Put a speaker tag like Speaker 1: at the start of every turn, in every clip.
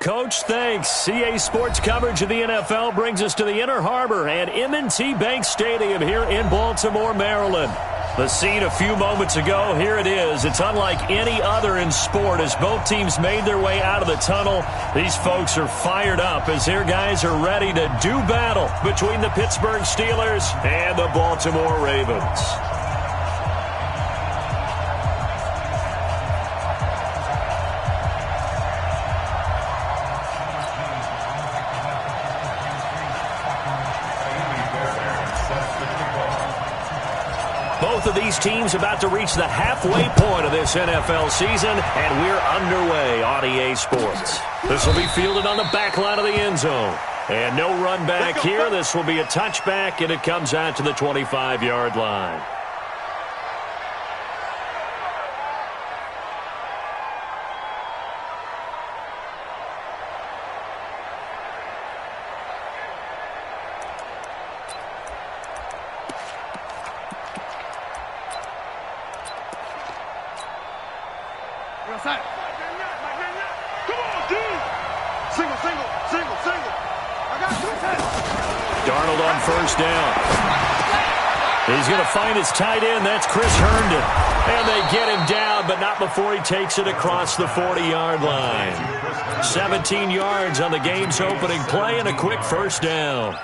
Speaker 1: Coach, thanks. CA Sports coverage of the NFL brings us to the Inner Harbor and M&T Bank Stadium here in Baltimore, Maryland. The scene a few moments ago, here it is. It's unlike any other in sport as both teams made their way out of the tunnel. These folks are fired up as their guys are ready to do battle between the Pittsburgh Steelers and the Baltimore Ravens. Both of these teams about to reach the halfway point of this NFL season, and we're underway on EA Sports. This will be fielded on the back line of the end zone. And no run back here. This will be a touchback, and it comes out to the 25-yard line. Darnold on first down. He's going to find his tight end. That's Chris Herndon. And they get him down, but not before he takes it across the 40-yard line. 17 yards on the game's opening play and a quick first down.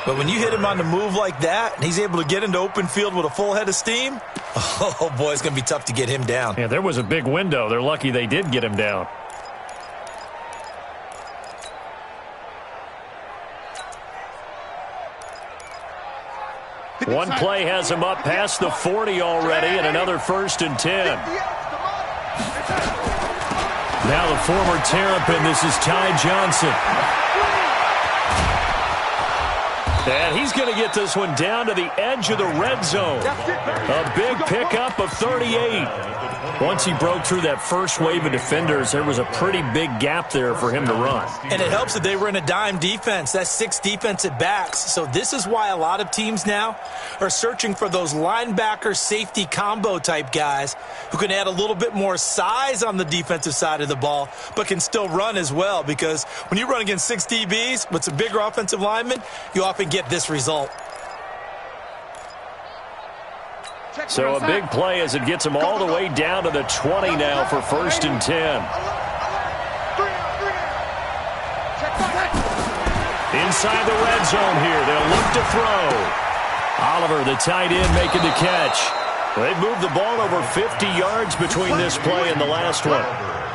Speaker 2: But when you hit him on the move like that, and he's able to get into open field with a full head of steam, oh, boy, it's going to be tough to get him down.
Speaker 1: Yeah, there was a big window. They're lucky they did get him down. One play has him up past the 40 already, and another 1st and 10. Now the former Terrapin, this is Ty Johnson. And he's going to get this one down to the edge of the red zone. A big pickup of 38. Once he broke through that first wave of defenders, there was a pretty big gap there for him to run.
Speaker 2: And it helps that they were in a dime defense. That's 6 defensive backs. So this is why a lot of teams now are searching for those linebacker safety combo type guys who can add a little bit more size on the defensive side of the ball, but can still run as well. Because when you run against 6 DBs with some bigger offensive linemen, you often get this result.
Speaker 1: So a big play as it gets him all the way down to the 20 now for 1st and 10. Inside the red zone here. They'll look to throw. Oliver, the tight end, making the catch. They've moved the ball over 50 yards between this play and the last one.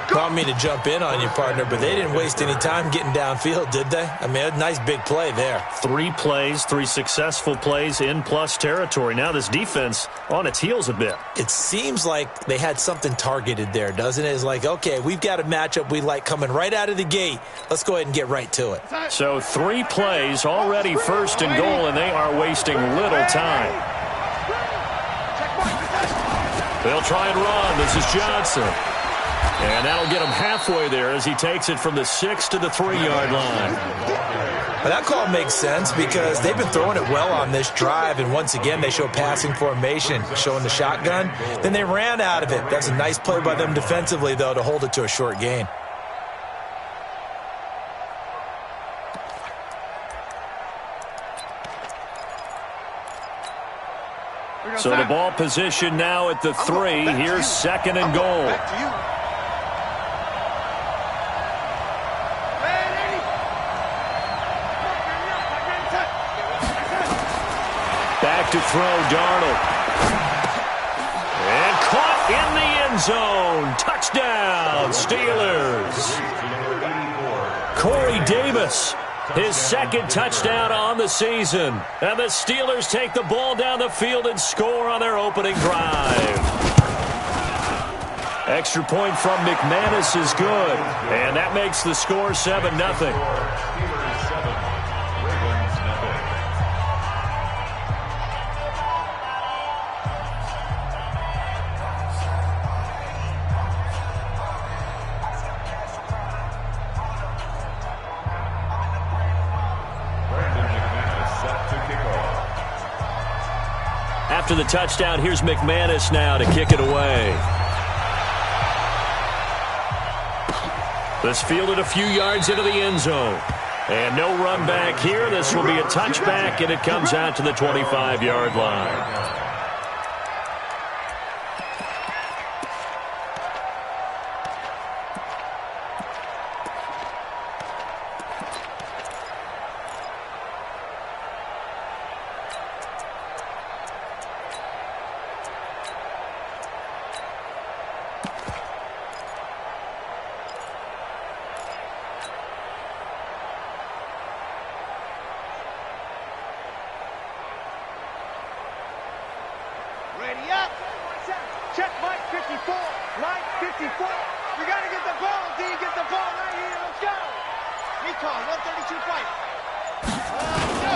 Speaker 2: Don't mean to jump in on you, partner, but they didn't waste any time getting downfield, did they? I mean, a nice big play there.
Speaker 1: 3 plays, 3 successful plays in plus territory. Now this defense on its heels a bit.
Speaker 2: It seems like they had something targeted there, doesn't it? It's like, okay, we've got a matchup we like coming right out of the gate. Let's go ahead and get right to it.
Speaker 1: So 3 plays, already 1st and goal, and they are wasting little time. They'll try and run. This is Johnson. And that'll get him halfway there as he takes it from the 6 to the 3-yard line.
Speaker 2: But that call makes sense because they've been throwing it well on this drive, and once again they show passing formation, showing the shotgun. Then they ran out of it. That's a nice play by them defensively, though, to hold it to a short gain.
Speaker 1: So the ball position now at the 3. Here's 2nd and goal. Back to throw, Darnold. And caught in the end zone. Touchdown, Steelers. Corey Davis, his 2nd touchdown on the season. And the Steelers take the ball down the field and score on their opening drive. Extra point from McManus is good. And that makes the score 7-0. After the touchdown, here's McManus now to kick it away. This fielded a few yards into the end zone. And no run back here. This will be a touchback, and it comes out to the 25-yard line.
Speaker 3: Ready up. Check Mike 54. Mike 54. You got to get the ball. D, get the ball right here. Let's go. Recon, 132 fight. Go.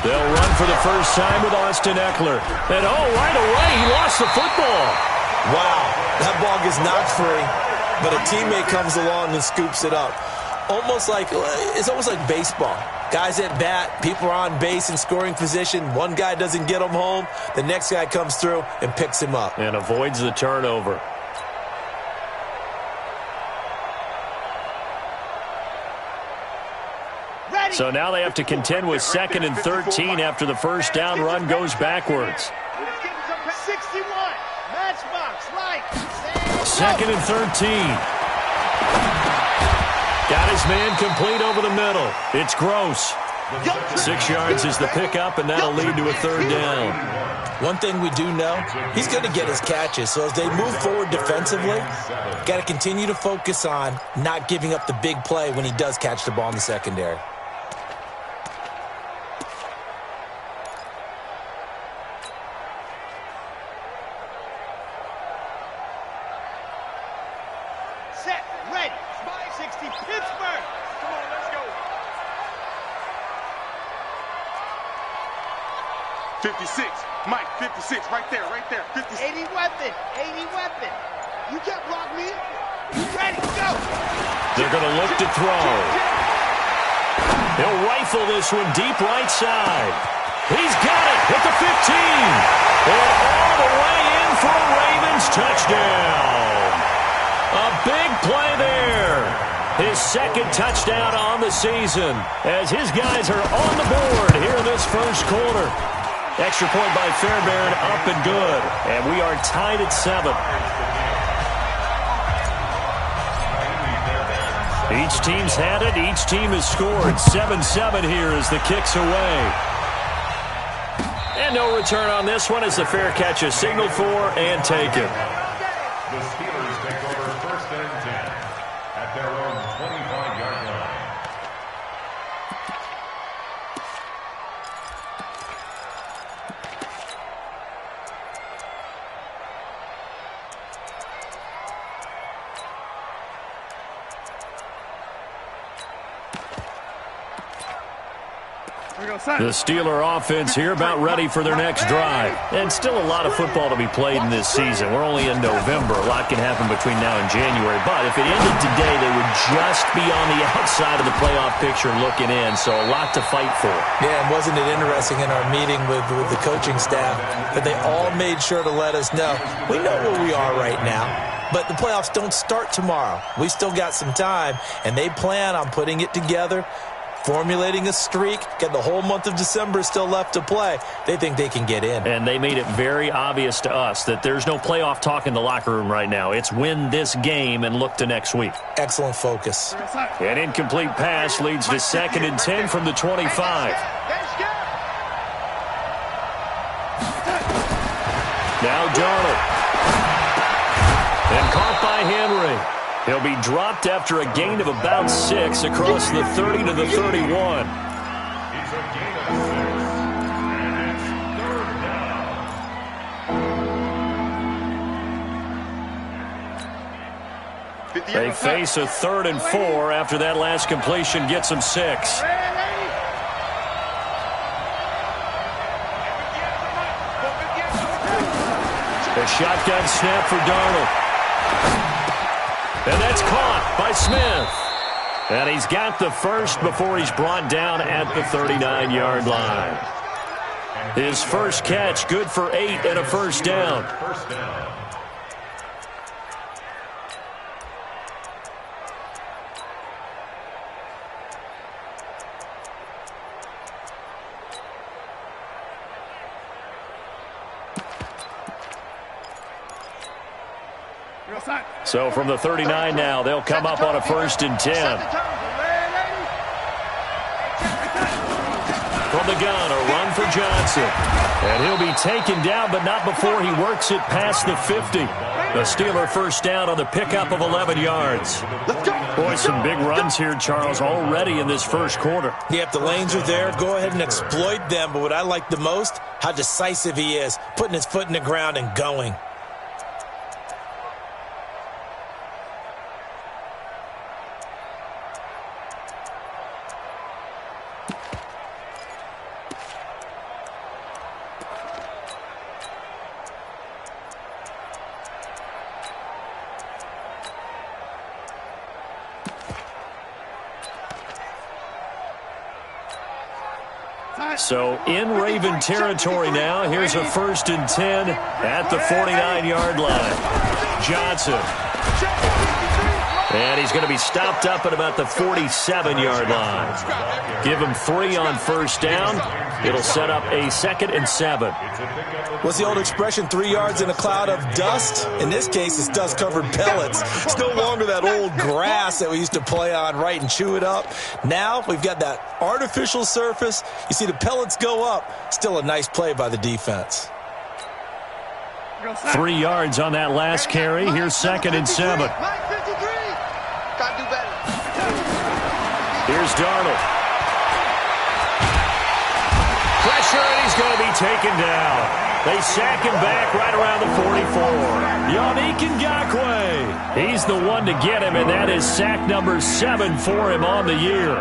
Speaker 1: They'll run for the first time with Austin Eckler. And, right away, he lost the football.
Speaker 2: Wow, that ball gets knocked free, but a teammate comes along and scoops it up. It's almost like baseball. Guys at bat, people are on base in scoring position. One guy doesn't get him home. The next guy comes through and picks him up.
Speaker 1: And avoids the turnover.
Speaker 3: Ready.
Speaker 1: So now they have to contend with 2nd and 13 after the first down run goes backwards.
Speaker 3: 61. Matchbox, right.
Speaker 1: 2nd and 13. Got his man complete over the middle. It's Gross. 6 yards is the pickup, and that'll lead to a 3rd down.
Speaker 2: One thing we do know, he's going to get his catches. So as they move forward defensively, got to continue to focus on not giving up the big play when he does catch the ball in the secondary.
Speaker 3: Set, ready. 60, Pittsburgh. Come on, let's go.
Speaker 4: 56, Mike, 56, right there, 56.
Speaker 3: 80 weapon. You can't block me. You ready, go.
Speaker 1: They're going to look to throw. He'll rifle this one deep right side. He's got it at the 15. And all the way in for a Ravens touchdown. A big play there. His 2nd touchdown on the season as his guys are on the board here in this first quarter. Extra point by Fairbairn, up and good. And we are tied at 7. Each team's had it. Each team has scored. 7-7 here as the kick's away. And no return on this one as the fair catch is signaled for and taken.
Speaker 5: The Steelers take over 1st and 10 at their own 25-yard line.
Speaker 1: The Steeler offense here about ready for their next drive. And still a lot of football to be played in this season. We're only in November. A lot can happen between now and January. But if it ended today, they would just be on the outside of the playoff picture looking in. So a lot to fight for.
Speaker 2: Yeah, and wasn't it interesting in our meeting with the coaching staff that they all made sure to let us know, we know where we are right now. But the playoffs don't start tomorrow. We still got some time, and they plan on putting it together, formulating a streak, got the whole month of December still left to play. They think they can get in.
Speaker 1: And they made it very obvious to us that there's no playoff talk in the locker room right now. It's win this game and look to next week.
Speaker 2: Excellent focus.
Speaker 1: An incomplete pass leads to 2nd and 10 from the 25. Now Darnold. And caught by Henry. He'll be dropped after a gain of about 6 across the 30 to the 31.
Speaker 5: It's a gain of 6, and it's 3rd down.
Speaker 1: They face a 3rd and 4 after that last completion gets them 6. A shotgun snap for Darnold. And that's caught by Smith. And he's got the first before he's brought down at the 39-yard line. His first catch, good for 8 and a first down. So from the 39 now, they'll come up on a 1st and 10. From the gun, a run for Johnson. And he'll be taken down, but not before he works it past the 50. The Steeler first down on the pickup of 11 yards. Boy, some big runs here, Charles, already in this first quarter.
Speaker 2: Yeah, if the lanes are there, go ahead and exploit them. But what I like the most, how decisive he is, putting his foot in the ground and going.
Speaker 1: So in Raven territory now, here's a 1st and 10 at the 49-yard line. Johnson. And he's going to be stopped up at about the 47-yard line. Give him 3 on 1st down. It'll set up a 2nd and 7.
Speaker 2: What's the old expression, 3 yards in a cloud of dust? In this case, it's dust-covered pellets. It's no longer that old grass that we used to play on, right, and chew it up. Now we've got that artificial surface. You see the pellets go up. Still a nice play by the defense.
Speaker 1: 3 yards on that last carry. Here's 2nd and 7. Here's Darnold. Pressure, and he's going to be taken down. They sack him back right around the 44. Yannick Ngakoue. He's the one to get him, and that is sack number 7 for him on the year.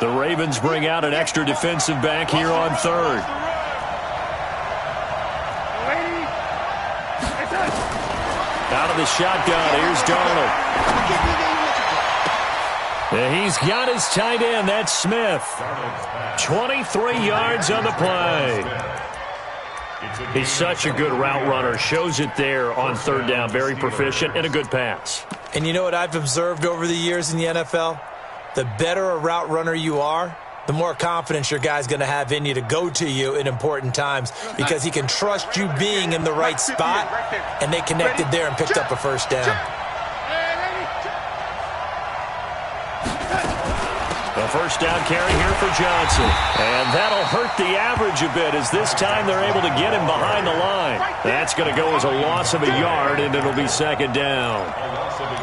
Speaker 1: The Ravens bring out an extra defensive back here on 3rd. Out of the shotgun, here's Darnold. He's got his tight end, that's Smith. 23 yards on the play. He's such a good route runner. Shows it there on 3rd down. Very proficient and a good pass.
Speaker 2: And you know what I've observed over the years in the NFL? The better a route runner you are, the more confidence your guy's going to have in you to go to you in important times because he can trust you being in the right spot, and they connected there and picked up a 1st down.
Speaker 1: The 1st down carry here for Johnson. And that'll hurt the average a bit as this time they're able to get him behind the line. That's going to go as a loss of a yard, and it'll be 2nd down.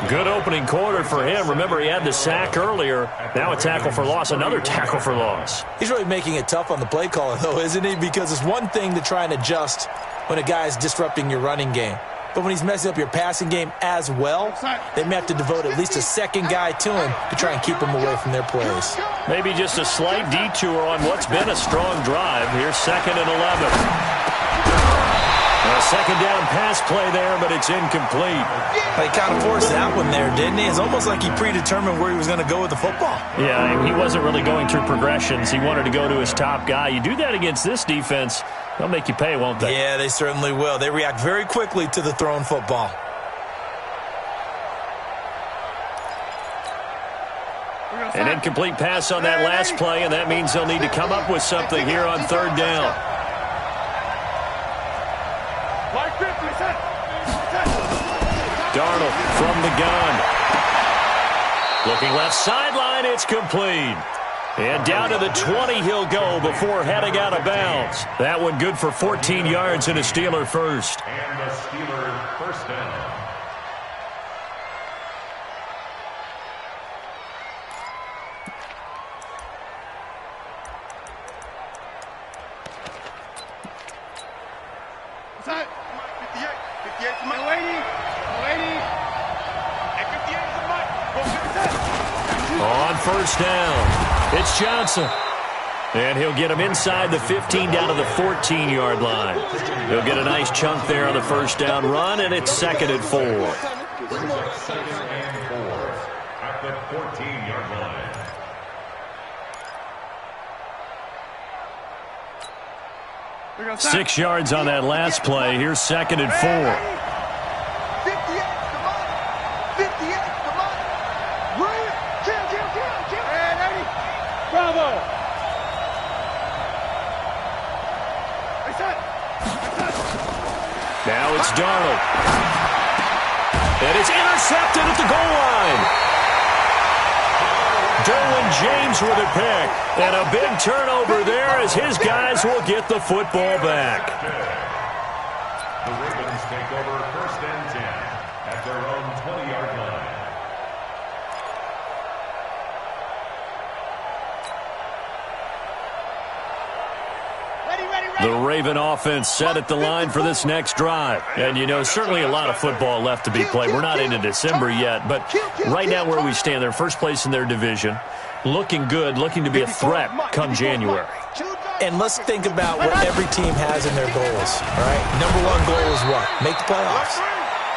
Speaker 1: Good opening quarter for him. Remember, he had the sack earlier. Now a tackle for loss, another tackle for loss.
Speaker 2: He's really making it tough on the play caller, though, isn't he? Because it's one thing to try and adjust when a guy is disrupting your running game. But when he's messing up your passing game as well, they may have to devote at least a 2nd guy to him to try and keep him away from their plays.
Speaker 1: Maybe just a slight detour on what's been a strong drive. Here's 2nd and 11. A 2nd down pass play there, but it's incomplete.
Speaker 2: He kind of forced that one there, didn't he? It's almost like he predetermined where he was going to go with the football.
Speaker 1: Yeah, he wasn't really going through progressions. He wanted to go to his top guy. You do that against this defense, they'll make you pay, won't they?
Speaker 2: Yeah, they certainly will. They react very quickly to the thrown football.
Speaker 1: An incomplete pass on that last play, and that means they'll need to come up with something here on 3rd down. Darnold from the gun. Looking left sideline, it's complete. And down to the 20 he'll go before heading out of bounds. That one good for 14 yards and a Steeler first.
Speaker 5: And the Steeler 1st down.
Speaker 1: On 1st down, it's Johnson. And he'll get him inside the 15 down to the 14-yard line. He'll get a nice chunk there on the 1st down run, and it's 2nd and 4.
Speaker 5: 2nd and 4 at the 14-yard line.
Speaker 1: 6 yards on that last play. Here's 2nd and 4. Now it's Darnold. And it's intercepted at the goal line. Derwin James with a pick. And a big turnover there as his guys will get the football back.
Speaker 5: The Ravens take over 1st and 10 at their own 20-yard line.
Speaker 1: The Raven offense set at the line for this next drive. And, you know, certainly a lot of football left to be played. We're not into December yet, but right now where we stand, they're first place in their division. Looking good, looking to be a threat come January.
Speaker 2: And let's think about what every team has in their goals, all right? Number one goal is what? Make the playoffs.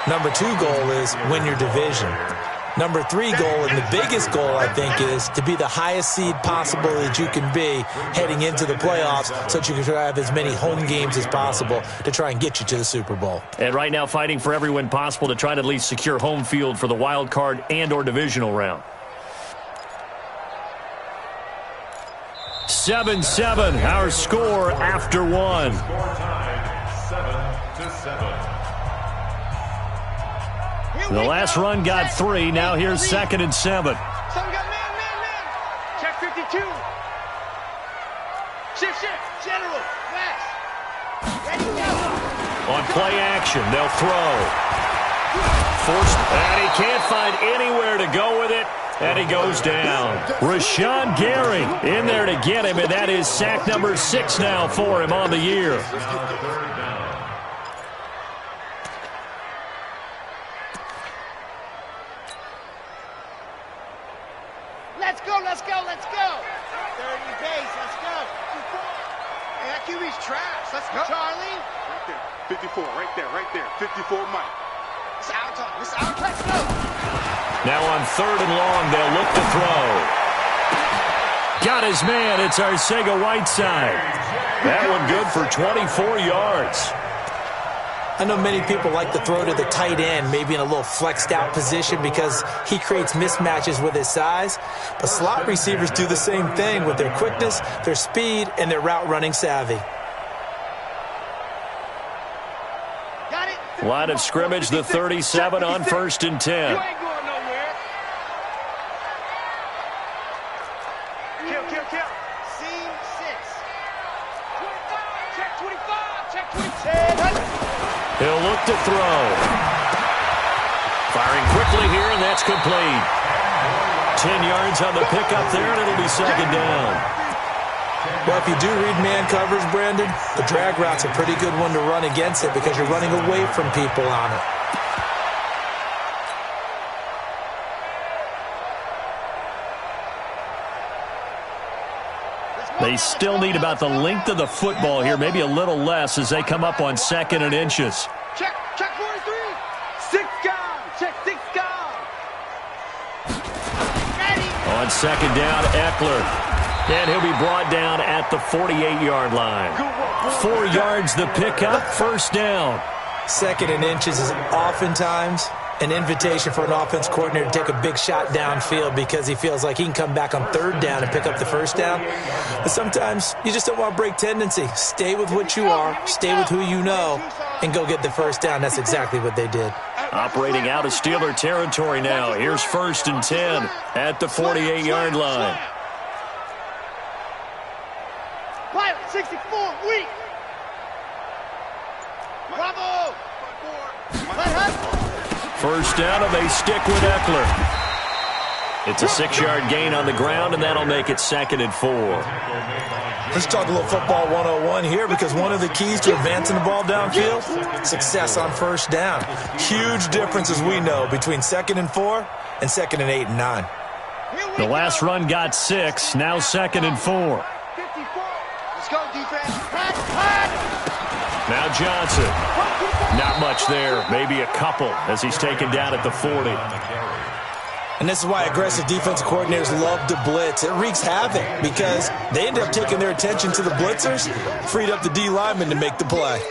Speaker 2: Number two goal is win your division. Number three goal, and the biggest goal, I think, is to be the highest seed possible that you can be heading into the playoffs so that you can have as many home games as possible to try and get you to the Super Bowl.
Speaker 1: And right now fighting for every win possible to try to at least secure home field for the wild card and or divisional round. 7-7, our score after one.
Speaker 5: Score tied 7-7.
Speaker 1: The last run got 3. Now here's 2nd and 7.
Speaker 3: Some got man. Check 52. Shift. General. West. Ready, go.
Speaker 1: On play action, they'll throw. Forced, and he can't find anywhere to go with it, and he goes down. Rashawn Gary in there to get him, and that is sack number 6 now for him on the year.
Speaker 3: Let's go. 30 base, let's go. Hey, that QB's trash. Let's go. Charlie.
Speaker 4: Right there. 54, right there. 54, Mike.
Speaker 3: It's our time. Let's go.
Speaker 1: Now on 3rd and long, they'll look to throw. Got his man. It's Arcega-Whiteside. That one good for 24 yards.
Speaker 2: I know many people like to throw to the tight end, maybe in a little flexed out position because he creates mismatches with his size. But slot receivers do the same thing with their quickness, their speed, and their route running savvy.
Speaker 1: Line of scrimmage, the 37 on 1st and 10.
Speaker 3: You ain't going nowhere. Kill. Seam 6. 25. Check 25. Check 26.
Speaker 1: He'll look to throw. Firing quickly here, and that's complete. 10 yards on the pickup there, and it'll be 2nd down.
Speaker 2: Well, if you do read man covers, Brandon, the drag route's a pretty good one to run against it because you're running away from people on it.
Speaker 1: They still need about the length of the football here, maybe a little less as they come up on 2nd and inches.
Speaker 3: Check 43. 6 gone. Check 6 gone. Ready.
Speaker 1: On 2nd down, Eckler. And he'll be brought down at the 48-yard line. 4 yards the pickup, 1st down.
Speaker 2: 2nd and inches is oftentimes an invitation for an offense coordinator to take a big shot downfield because he feels like he can come back on 3rd down and pick up the 1st down. But sometimes you just don't want to break tendency. Stay with what you are, stay with who you know, and go get the 1st down. That's exactly what they did.
Speaker 1: Operating out of Steeler territory now. Here's 1st and 10 at the 48-yard line.
Speaker 3: Pilot 64, weak. Bravo.
Speaker 1: 1st down, and they stick with Eckler. It's a 6-yard gain on the ground, and that'll make it 2nd and 4.
Speaker 2: Let's talk a little football 101 here because one of the keys to advancing the ball downfield, success on 1st down. Huge difference, as we know, between 2nd and 4 and 2nd and 8 and 9.
Speaker 1: The last run got 6, now 2nd and 4.
Speaker 3: 54. Let's go, defense.
Speaker 1: Now Johnson. Not much there, maybe a couple as he's taken down at the 40.
Speaker 2: And this is why aggressive defensive coordinators love to blitz. It wreaks havoc because they end up taking their attention to the blitzers, freed up the D lineman to make the play.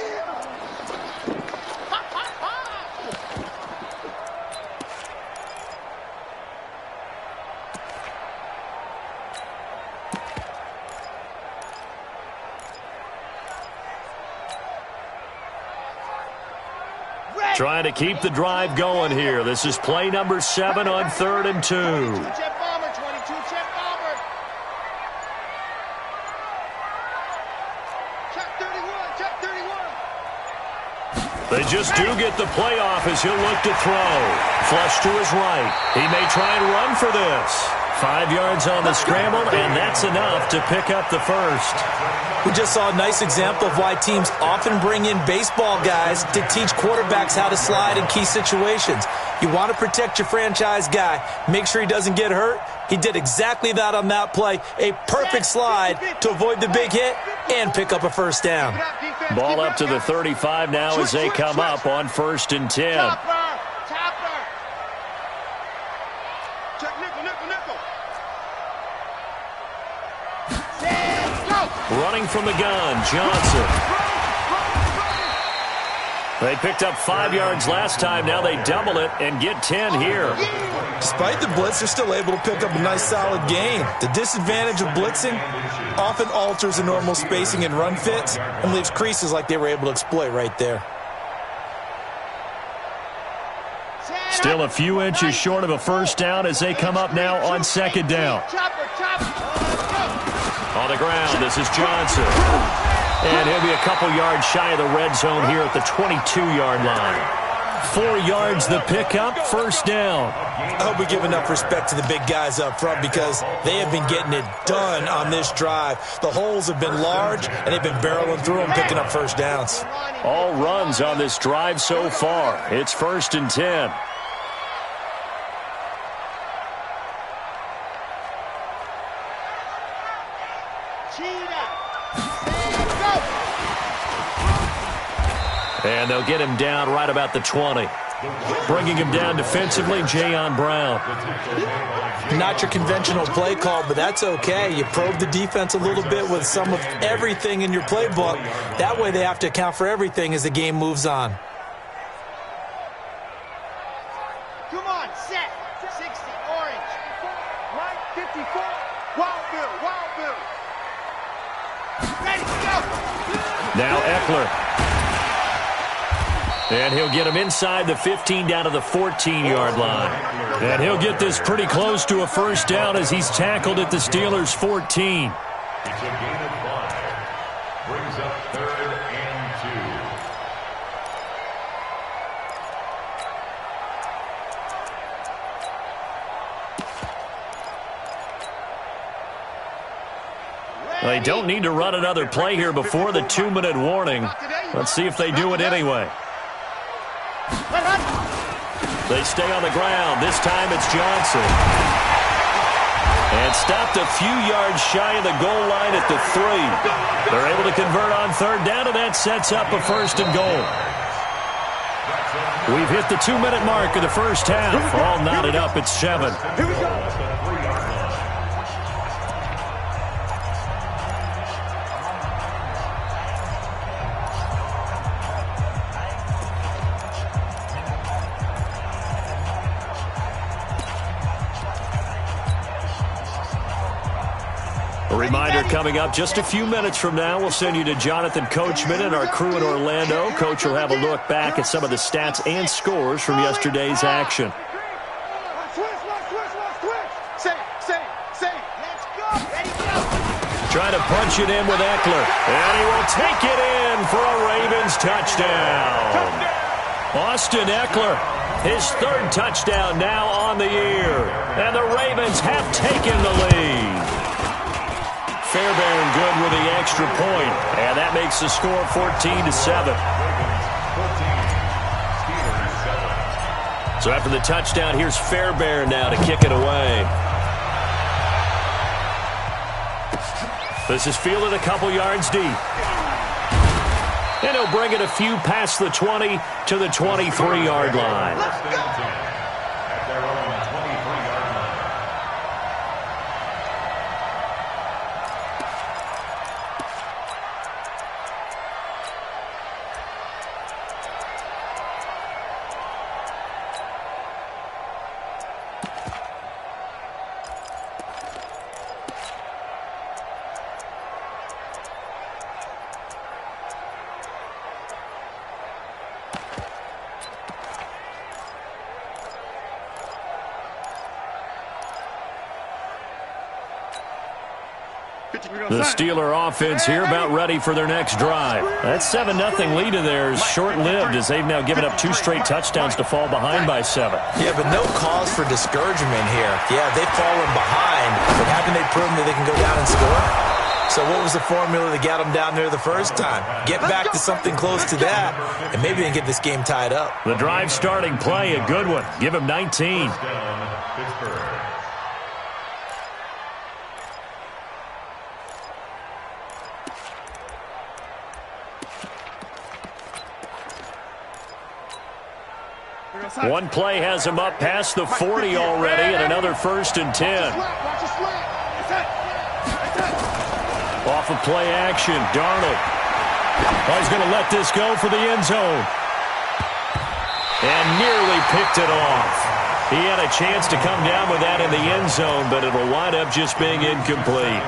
Speaker 1: Trying to keep the drive going here. This is play number 7 on 3rd and 2.
Speaker 3: 22 jet bomber, 22 jet bomber. Check 31, check 31.
Speaker 1: They just do get the playoff as he'll look to throw. Flush to his right. He may try and run for this. 5 yards on the scramble, and that's enough to pick up the first.
Speaker 2: We just saw a nice example of why teams often bring in baseball guys to teach quarterbacks how to slide in key situations. You want to protect your franchise guy. Make sure he doesn't get hurt. He did exactly that on that play. A perfect slide to avoid the big hit and pick up a first down.
Speaker 1: Ball up to the 35 now as they come up on 1st and 10.
Speaker 3: Topper. Check nickel, nickel, nickel. Go.
Speaker 1: Running from the gun, Johnson. They picked up 5 yards last time. Now they double it and get 10 here.
Speaker 2: Despite the blitz, they're still able to pick up a nice solid gain. The disadvantage of blitzing often alters the normal spacing and run fits and leaves creases like they were able to exploit right there.
Speaker 1: Still a few inches short of a first down as they come up now on 2nd down. On the ground, this is Johnson. And he'll be a couple yards shy of the red zone here at the 22-yard line. 4 yards the pickup, first down.
Speaker 2: I hope we give enough respect to the big guys up front because they have been getting it done on this drive. The holes have been large, and they've been barreling through them, picking up first downs.
Speaker 1: All runs on this drive so far. It's 1st and 10. And they'll get him down right about the 20. Bringing him down defensively, Jayon Brown.
Speaker 2: Not your conventional play call, but that's okay. You probe the defense a little bit with some of everything in your playbook. That way they have to account for everything as the game moves on.
Speaker 3: Come on, set. 60, orange. Right, 54. Wild Bill, Wild Bill. Ready, go.
Speaker 1: Now Eckler. And he'll get him inside the 15 down to the 14-yard line. And he'll get this pretty close to a first down as he's tackled at the Steelers' 14.
Speaker 5: It's a gain of 5. Brings up 3rd and
Speaker 1: 2. They don't need to run another play here before the 2-minute warning. Let's see if they do it anyway. They stay on the ground. This time it's Johnson. And stopped a few yards shy of the goal line at the 3. They're able to convert on 3rd down, and that sets up a 1st and goal. We've hit the 2-minute mark of the first half. All knotted up at 7.
Speaker 3: Here we go.
Speaker 1: A reminder coming up just a few minutes from now, we'll send you to Jonathan Coachman and our crew in Orlando. Coach will have a look back at some of the stats and scores from yesterday's action. Trying to punch it in with Eckler. And he will take it in for a Ravens touchdown. Austin Eckler, his 3rd touchdown now on the year. And the Ravens have taken the lead. Fairbairn good with the extra point, and that makes the score 14-7. So after the touchdown, here's Fairbairn now to kick it away. This is fielded a couple yards deep. And he'll bring it a few past the 20 to the 23-yard line. The Steeler offense here about ready for their next drive. That 7-0 lead of theirs short-lived as they've now given up 2 straight touchdowns to fall behind by 7.
Speaker 2: Yeah, but no cause for discouragement here. Yeah, they've fallen behind, but haven't they proven that they can go down and score? So what was the formula that got them down there the first time? Get back to something close to that, and maybe they can get this game tied up.
Speaker 1: The drive starting play, a good one. Give him 19. One play has him up past the 40 already, and another 1st and 10. Off of play action, Darnold. Oh, he's going to let this go for the end zone. And nearly picked it off. He had a chance to come down with that in the end zone, but it'll wind up just being incomplete.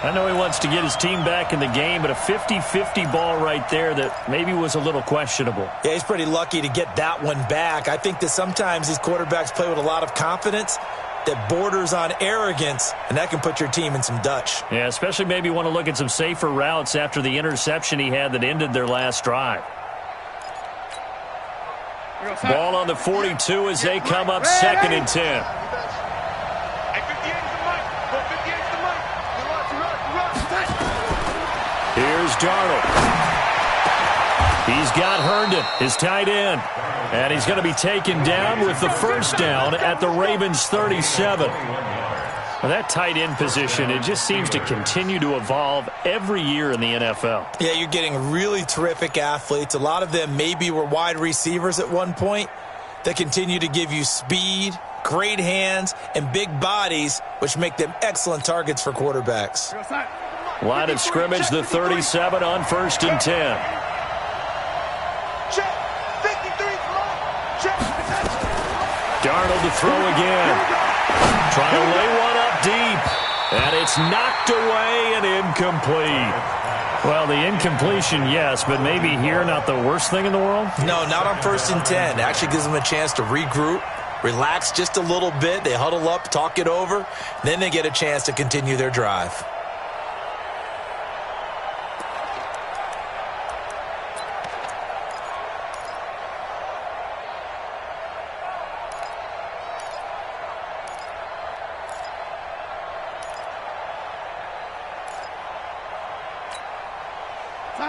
Speaker 1: I know he wants to get his team back in the game, but a 50-50 ball right there that maybe was a little questionable.
Speaker 2: Yeah, he's pretty lucky to get that one back. I think that sometimes these quarterbacks play with a lot of confidence that borders on arrogance, and that can put your team in some Dutch.
Speaker 1: Yeah, especially maybe want to look at some safer routes after the interception he had that ended their last drive. Ball on the 42 as they come up 2nd and 10. Here's Darnold. He's got Herndon, his tight end. And he's going to be taken down with the 1st down at the Ravens' 37. Well, that tight end position, it just seems to continue to evolve every year in the NFL.
Speaker 2: Yeah, you're getting really terrific athletes. A lot of them maybe were wide receivers at one point that continue to give you speed, great hands, and big bodies, which make them excellent targets for quarterbacks.
Speaker 1: Line of scrimmage, the 37 on 1st and 10. Darnold to throw again. Trying to lay one up deep. And it's knocked away and incomplete. Well, the incompletion, yes, but maybe here not the worst thing in the world?
Speaker 2: No, not on 1st and 10. It actually gives them a chance to regroup, relax just a little bit. They huddle up, talk it over. Then they get a chance to continue their drive.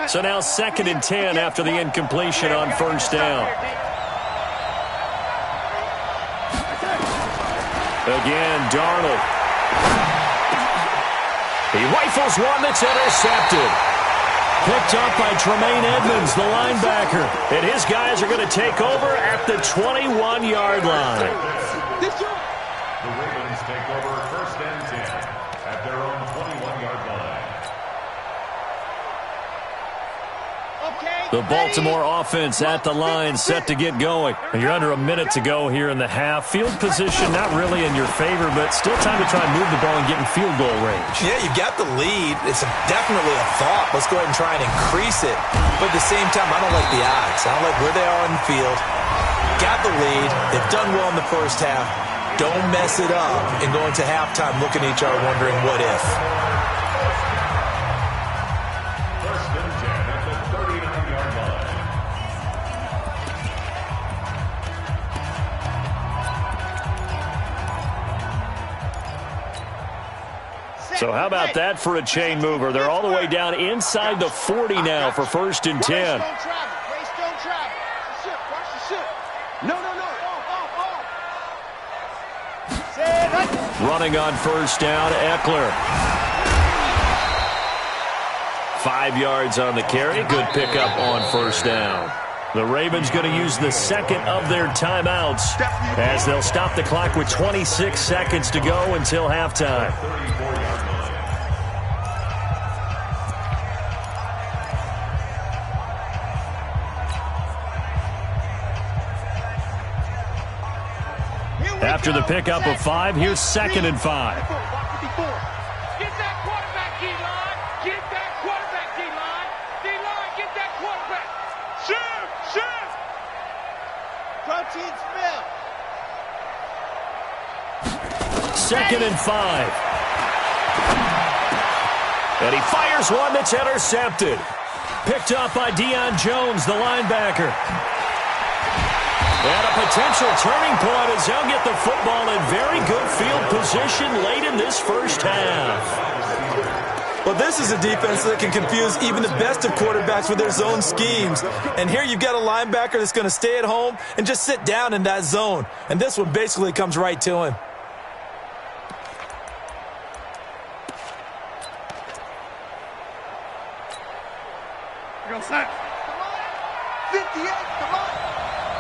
Speaker 1: So now 2nd and 10 after the incompletion on 1st down. Again, Darnold. He rifles one that's intercepted. Picked up by Tremaine Edmonds, the linebacker. And his guys are going to take over at the 21-yard line.
Speaker 5: The Ravens take over 1st and 10 at their own 21-yard line.
Speaker 1: The Baltimore offense at the line, set to get going. You're under a minute to go here in the half. Field position not really in your favor, but still time to try and move the ball and get in field goal range.
Speaker 2: Yeah, you've got the lead. It's definitely a thought. Let's go ahead and try and increase it. But at the same time, I don't like the odds. I don't like where they are on the field. Got the lead. They've done well in the first half. Don't mess it up and go into halftime looking at each other wondering what if.
Speaker 1: So how about that for a chain mover? They're all the way down inside the 40 now for 1st and 10. Running on 1st down, Eckler. 5 yards on the carry. Good pickup on 1st down. The Ravens going to use the 2nd of their timeouts as they'll stop the clock with 26 seconds to go until halftime. After the pickup of 5, here's 2nd and 5.
Speaker 3: Get that quarterback, D-line. Get that quarterback, D-line. D-line, get that quarterback. Shoot, shoot. Protein spill.
Speaker 1: 2nd and 5. And he fires one that's intercepted. Picked up by Deion Jones, the linebacker. And a potential turning point as they'll get the football in very good field position late in this first half.
Speaker 2: Well, this is a defense that can confuse even the best of quarterbacks with their zone schemes. And here you've got a linebacker that's going to stay at home and just sit down in that zone. And this one basically comes right to him.
Speaker 3: Go set. 58, come on.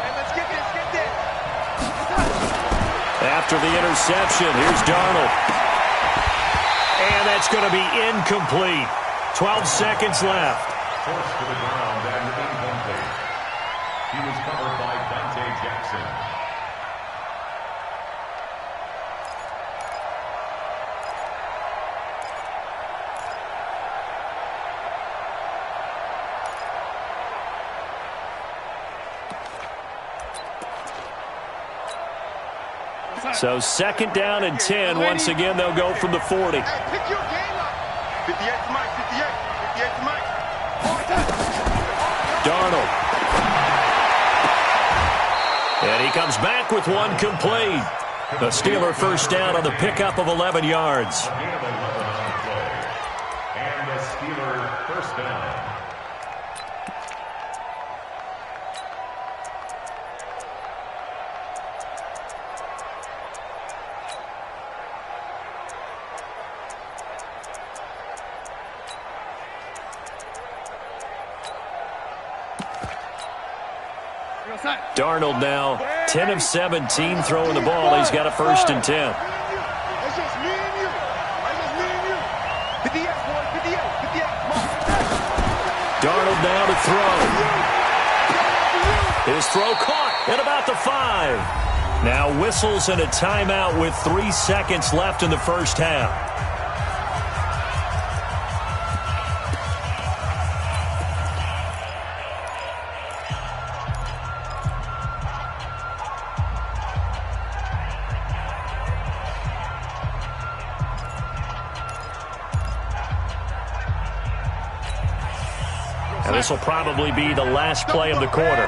Speaker 3: And let's get this, get this.
Speaker 1: After the interception, here's Darnold. And that's going to be incomplete. 12 seconds left.
Speaker 5: Forced to the ground and incomplete. He was covered by Dante Jackson.
Speaker 1: So second down and 10. Once again, they'll go from the 40.
Speaker 3: Hey, pick your game up. 58 to Mike, 58. 58 to Mike.
Speaker 1: Darnold. And he comes back with one complete. The Steeler first down on the pickup of 11 yards.
Speaker 5: A gain of 11 on the play. And the Steeler first down.
Speaker 1: Darnold now 10 of 17 throwing the ball. He's got a first and 10.
Speaker 3: That's just me and you. That's just me and you. 58, boy, 58, 58. Come on.
Speaker 1: Darnold now to throw. His throw caught at about the 5. Now whistles and a timeout with 3 seconds left in the first half. And this will probably be the last play of the quarter.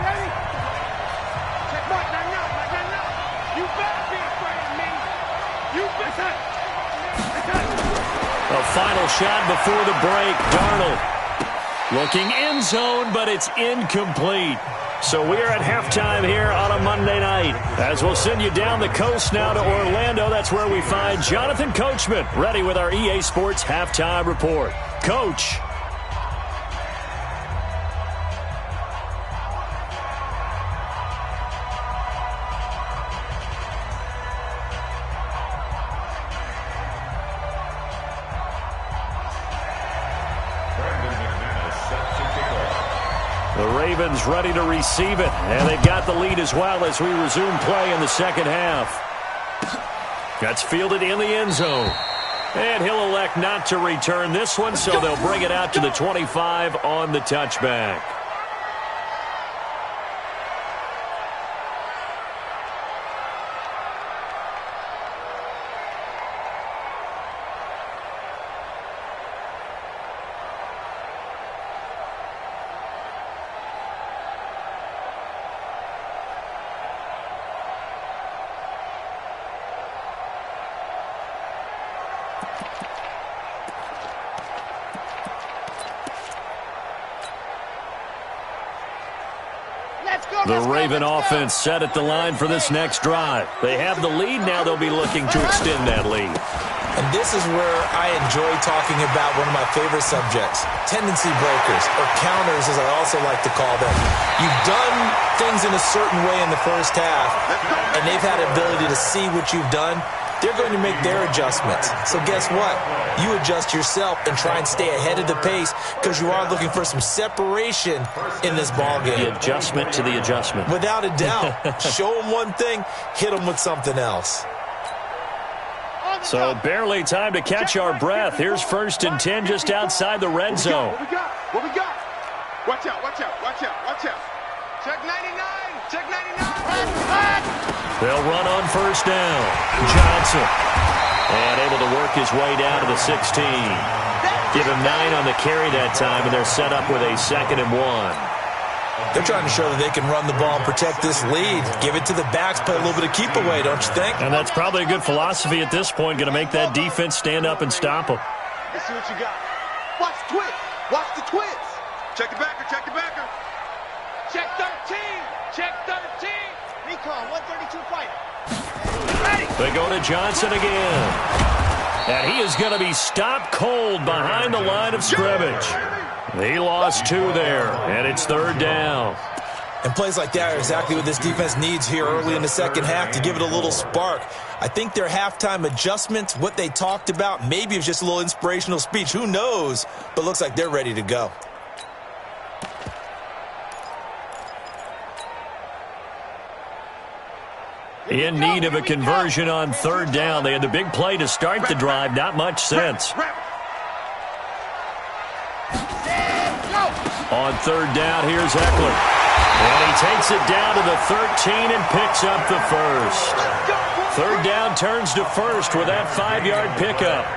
Speaker 1: A final shot before the break. Darnold looking end zone, but it's incomplete. So we are at halftime here on a Monday night. As we'll send you down the coast now to Orlando. That's where we find Jonathan Coachman ready with our EA Sports halftime report. Coach. The Ravens ready to receive it, and they've got the lead as well as we resume play in the second half. That's fielded in the end zone. And he'll elect not to return this one, so they'll bring it out to the 25 on the touchback. The Raven offense set at the line for this next drive. They have the lead. Now they'll be looking to extend that lead.
Speaker 2: And this is where I enjoy talking about one of my favorite subjects, tendency breakers, or counters as I also like to call them. You've done things in a certain way in the first half, and they've had the ability to see what you've done. They're going to make their adjustments. So guess what? You adjust yourself and try and stay ahead of the pace because you are looking for some separation in this ballgame.
Speaker 1: The adjustment to the adjustment.
Speaker 2: Without a doubt. Show them one thing, hit them with something else.
Speaker 1: So barely time to catch our breath. Here's 1st and 10 just outside the red zone.
Speaker 3: What we got? What we got? Watch out, watch out, watch out, watch out. Check 99, check 99.
Speaker 1: They'll run on 1st down. Johnson. And able to work his way down to the 16. Give him 9 on the carry that time, and they're set up with a 2nd and 1.
Speaker 2: They're trying to show that they can run the ball and protect this lead. Give it to the backs, play a little bit of keep away, don't you think?
Speaker 1: And that's probably a good philosophy at this point, going to make that defense stand up and stop them.
Speaker 3: Let's see what you got. Watch the twist. Watch the twist.
Speaker 4: Check the backer, check the backer.
Speaker 3: Check 13. Check 13. Recon, 132 fighter. Ready.
Speaker 1: They go to Johnson again. And he is going to be stopped cold behind the line of scrimmage. He lost 2 there, and it's 3rd down.
Speaker 2: And plays like that are exactly what this defense needs here early in the second half to give it a little spark. I think their halftime adjustments, what they talked about, maybe it was just a little inspirational speech. Who knows? But looks like they're ready to go.
Speaker 1: In need of a conversion on 3rd down. They had the big play to start the drive. Not much sense. On 3rd down, here's Eckler. And he takes it down to the 13 and picks up the first. 3rd down turns to first with that 5-yard pickup.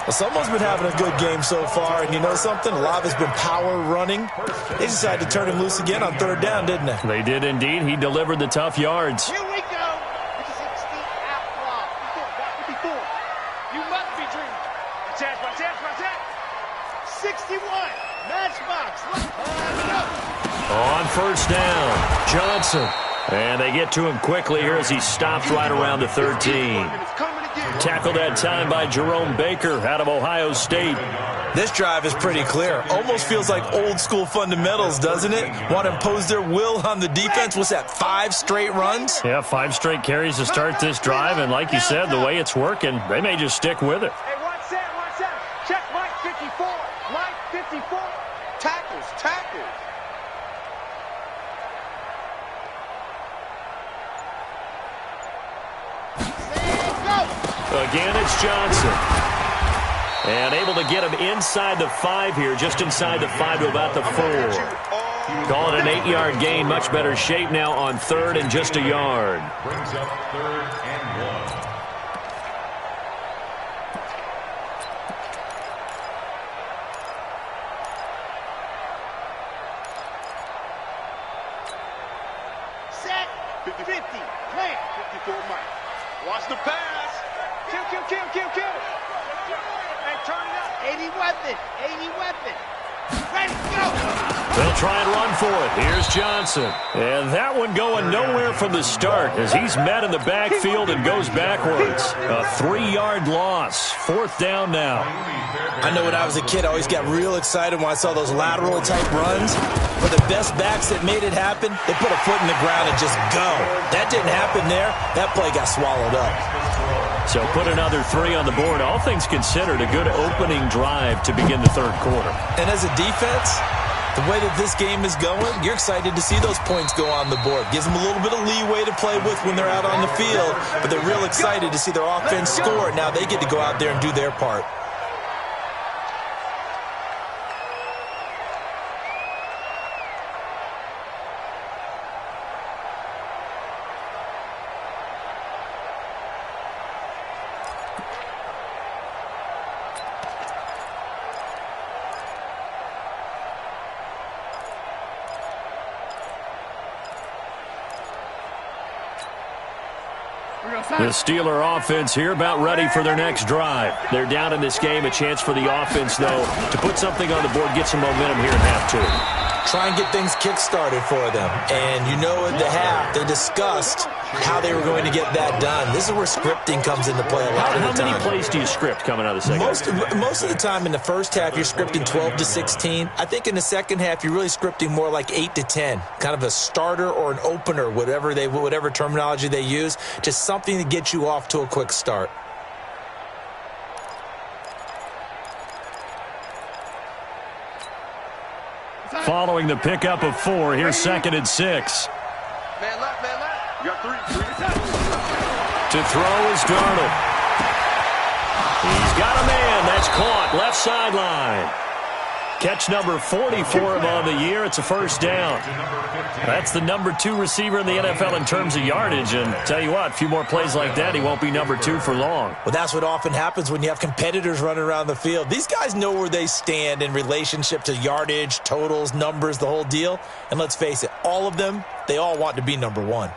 Speaker 2: Well, someone's been having a good game so far, and you know something? A lot of it's been power running. They decided to turn him loose again on 3rd down, didn't they?
Speaker 1: They did indeed. He delivered the tough yards.
Speaker 3: Here we go. 60 out block. 54. You must be dreaming. Watch that. 61. Matchbox.
Speaker 1: On 1st down, Johnson. And they get to him quickly here as he stops right around the 13. Tackled that time by Jerome Baker out of Ohio State.
Speaker 2: This drive is pretty clear. Almost feels like old school fundamentals, doesn't it? Want to impose their will on the defense. What's that, 5 straight runs?
Speaker 1: Yeah, 5 straight carries to start this drive. And like you said, the way it's working, they may just stick with it.
Speaker 3: Hey, watch that. Check Mike 54. Mike 54. Tackles.
Speaker 1: Again, it's Johnson. And able to get him inside the 5 here, just inside the 5 to about the 4. Call it an 8-yard gain, much better shape now on 3rd and just a yard.
Speaker 5: Brings up 3rd and 1.
Speaker 3: Set. 50. Plant.
Speaker 4: 54 Mike. Watch the pass.
Speaker 3: Kill. And turn it up. 80 weapon. Ready, go.
Speaker 1: They'll try and run for it. Here's Johnson. And that one going nowhere from the start as he's met in the backfield and goes backwards. A 3-yard loss. 4th down now.
Speaker 2: I know when I was a kid, I always got real excited when I saw those lateral type runs. For the best backs that made it happen, they put a foot in the ground and just go. That didn't happen there. That play got swallowed up.
Speaker 1: So put another 3 on the board. All things considered, a good opening drive to begin the 3rd quarter.
Speaker 2: And as a defense, the way that this game is going, you're excited to see those points go on the board. Gives them a little bit of leeway to play with when they're out on the field, but they're real excited to see their offense score. Now they get to go out there and do their part.
Speaker 1: The Steeler offense here about ready for their next drive. They're down in this game. A chance for the offense, though, to put something on the board, get some momentum here in half 2.
Speaker 2: Try and get things kick-started for them. And you know at the half, they discussed how they were going to get that done. This is where scripting comes into play a lot of the time.
Speaker 1: How many plays do you script coming out of the second half?
Speaker 2: Most of the time in the first half, you're scripting 12 to 16. I think in the second half, you're really scripting more like 8 to 10. Kind of a starter or an opener, whatever terminology they use. Just something to get you off to a quick start.
Speaker 1: Following the pickup of 4, here's 2nd and 6.
Speaker 3: Man left.
Speaker 4: You got 3.
Speaker 1: To throw is Darnold. He's got a man. That's caught. Left sideline. Catch number 40 for him on the year. It's a first down. That's the number 2 receiver in the NFL in terms of yardage. And tell you what, a few more plays like that, he won't be number 2 for long.
Speaker 2: Well, that's what often happens when you have competitors running around the field. These guys know where they stand in relationship to yardage, totals, numbers, the whole deal. And let's face it, all of them, they all want to be number 1.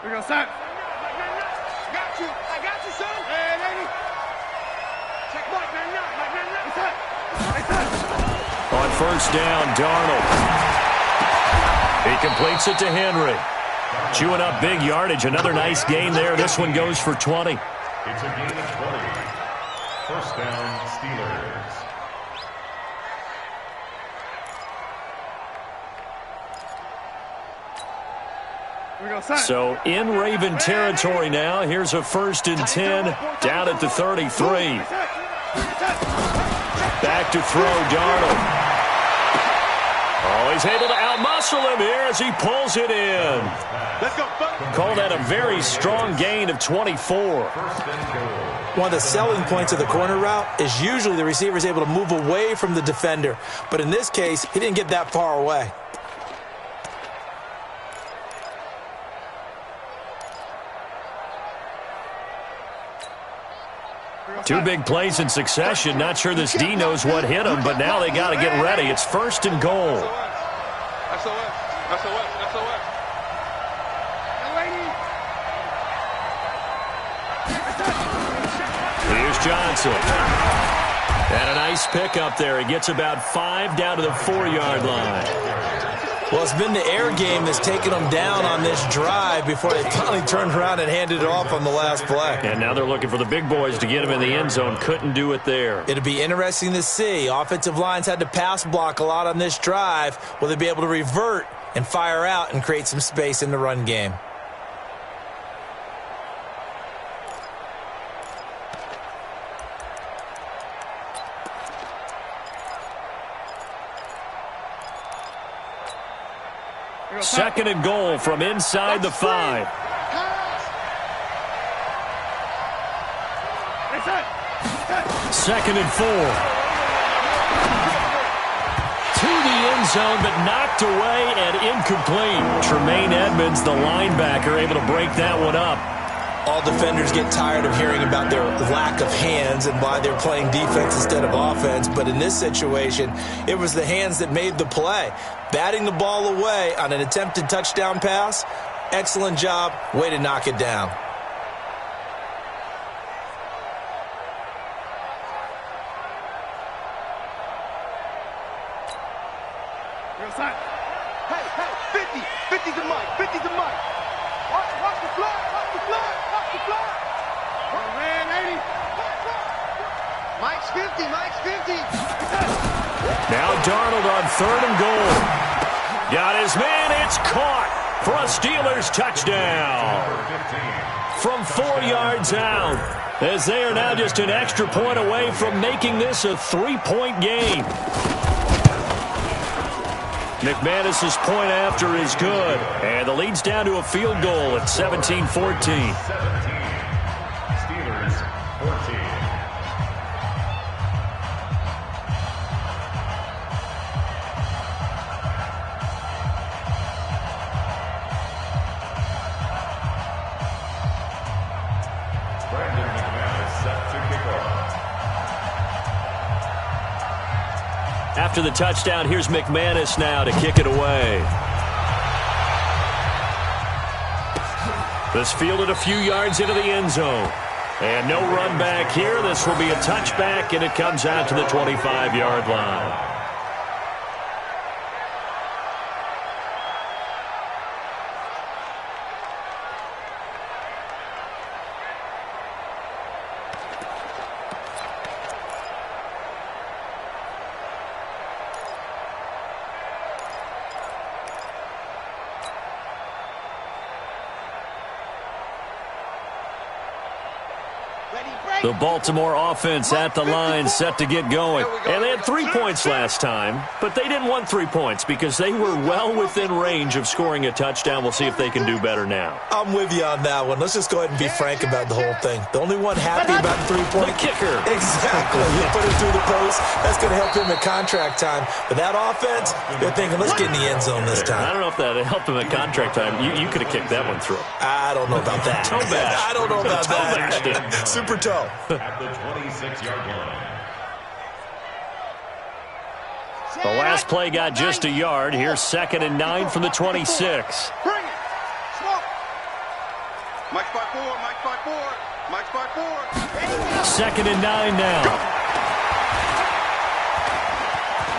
Speaker 3: We're going to start. Got you. I got you, son. Hey, lady. Check Mike, man.
Speaker 1: On first down, Darnold. He completes it to Henry. Chewing up big yardage. Another nice gain there. This one goes for 20.
Speaker 5: It's a gain of 20. First down, Steelers.
Speaker 1: So in Raven territory now. Here's a 1st and 10 down at the 33. Back to throw, Darnold. Oh, he's able to outmuscle him here as he pulls it in.
Speaker 3: Let's go.
Speaker 1: Call that a very strong gain of 24.
Speaker 2: One of the selling points of the corner route is usually the receiver is able to move away from the defender. But in this case, he didn't get that far away.
Speaker 1: Two big plays in succession. Not sure this D knows what hit him, but now they got to get ready. It's 1st and goal. Here's Johnson. And a nice pickup there. He gets about 5 down to the 4-yard line.
Speaker 2: Well, it's been the air game that's taken them down on this drive before they finally turned around and handed it off on the last play.
Speaker 1: And now they're looking for the big boys to get him in the end zone. Couldn't do it there.
Speaker 2: It'll be interesting to see. Offensive lines had to pass block a lot on this drive. Will they be able to revert and fire out and create some space in the run game?
Speaker 1: Second and goal from inside the 5. Second and 4. To the end zone, but knocked away and incomplete. Tremaine Edmonds, the linebacker, able to break that one up.
Speaker 2: All defenders get tired of hearing about their lack of hands and why they're playing defense instead of offense. But in this situation, it was the hands that made the play. Batting the ball away on an attempted touchdown pass, excellent job. Way to knock it down.
Speaker 3: Hey, 50 to Mike, 50 to Mike. Watch the fly, watch the fly, watch the fly. Oh, man, 80. Mike's 50, Mike's 50.
Speaker 1: Now Darnold on 3rd and goal. Got his man, it's caught for a Steelers touchdown. From 4 yards out, as they are now just an extra point away from making this a 3-point game. McManus's point after is good, and the lead's down to a field goal at 17-14.
Speaker 5: 17. Steelers 14. Brandon McManus set to kick off.
Speaker 1: After the touchdown, here's McManus now to kick it away. This fielded a few yards into the end zone. And no run back here. This will be a touchback, and it comes out to the 25-yard line. The Baltimore offense at the line, set to get going. And they had 3 points last time, but they didn't want 3 points because they were well within range of scoring a touchdown. We'll see if they can do better now.
Speaker 2: I'm with you on that one. Let's just go ahead and be frank about the whole thing. The only one happy about the 3-point
Speaker 1: kicker.
Speaker 2: Exactly. You put it through the post. That's going to help him at contract time. But that offense, they're thinking, let's get in the end zone this time.
Speaker 1: I don't know if that helped him at contract time. You could have kicked that one through.
Speaker 2: I don't know about that.
Speaker 1: Toe bash.
Speaker 2: I don't know about
Speaker 1: Toe bashed
Speaker 2: that.
Speaker 1: it.
Speaker 2: Super toe.
Speaker 5: At the 26-yard line.
Speaker 1: The last play got just a yard. Here's 2nd and 9 from the 26.
Speaker 3: Bring it. Smoke.
Speaker 4: Mike's by 4, Mike's by 4, Mike's by 4.
Speaker 1: 2nd and 9 now.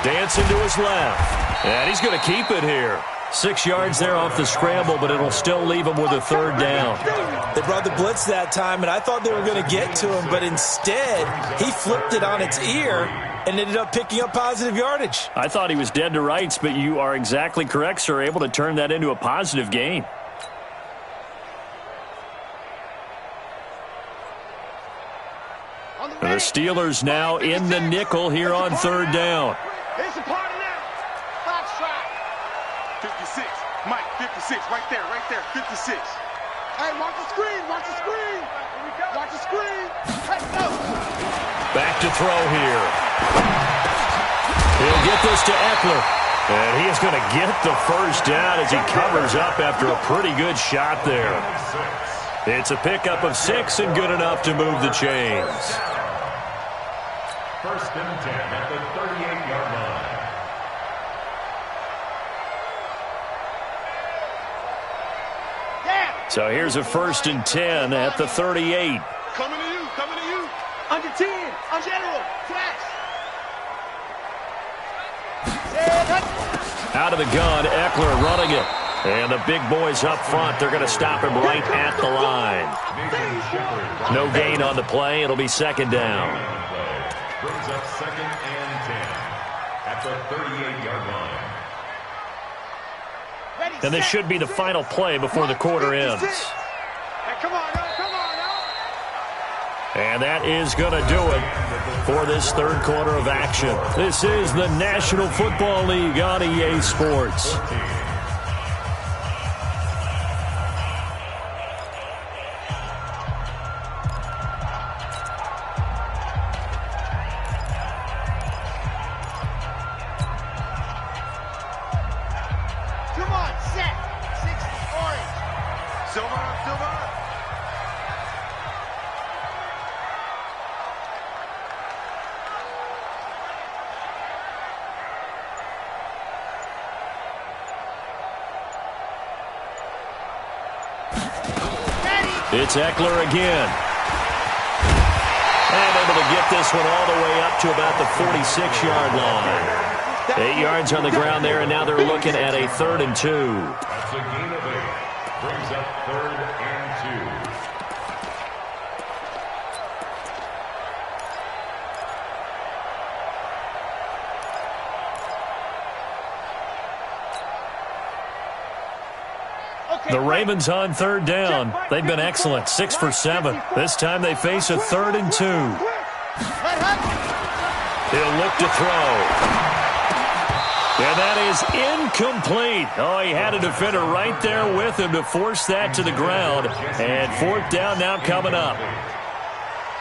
Speaker 1: Dancing to his left. And he's going to keep it here. 6 yards there off the scramble, but it'll still leave him with a 3rd down.
Speaker 2: They brought the blitz that time, and I thought they were going to get to him, but instead, he flipped it on its ear and ended up picking up positive yardage.
Speaker 1: I thought he was dead to rights, but you are exactly correct, sir, able to turn that into a positive gain. The Steelers now in the nickel here on 3rd down.
Speaker 3: It's a party now. Fox try.
Speaker 4: 56, Mike, 56, right there, 56.
Speaker 3: Hey, watch the screen, watch the screen. Watch the screen. Let's go.
Speaker 1: Back to throw here. He'll get this to Eckler. And he is going to get the 1st down as he covers up after a pretty good shot there. It's a pickup of 6 and good enough to move the chains.
Speaker 5: 1st and 10 at the 38-yard line.
Speaker 1: So here's a 1st and 10 at the 38.
Speaker 4: Coming to you, coming to you.
Speaker 3: Under 10, on general, flash.
Speaker 1: Out of the gun, Eckler running it. And the big boys up front, they're going to stop him right at the line. No gain on the play. It'll be 2nd down.
Speaker 5: Brings up 2nd and 10 at the 38-yard line.
Speaker 1: And this should be the final play before the quarter ends.
Speaker 3: Hey, come on, now, come on, now.
Speaker 1: And that is going to do it for this 3rd quarter of action. This is the National Football League on EA Sports.
Speaker 3: Come on, set. 6 orange.
Speaker 4: Silver, silver.
Speaker 1: It's Eckler again. And able to get this one all the way up to about the 46-yard line. 8 yards on the ground there, and now they're looking at a 3rd and 2.
Speaker 5: That's a gain of 8. Brings up 3rd and 2.
Speaker 1: The Ravens on 3rd down. They've been excellent, 6 for 7. This time they face a 3rd and 2. He'll look to throw. And that is incomplete. Oh, he had a defender right there with him to force that to the ground. And 4th down now coming up.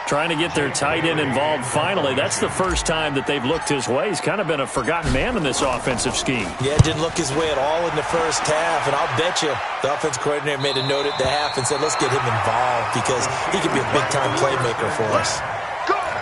Speaker 1: Trying to get their tight end involved finally. That's the first time that they've looked his way. He's kind of been a forgotten man in this offensive scheme.
Speaker 2: Yeah, it didn't look his way at all in the first half, and I'll bet you the offense coordinator made a note at the half and said, let's get him involved because he could be a big-time playmaker for us.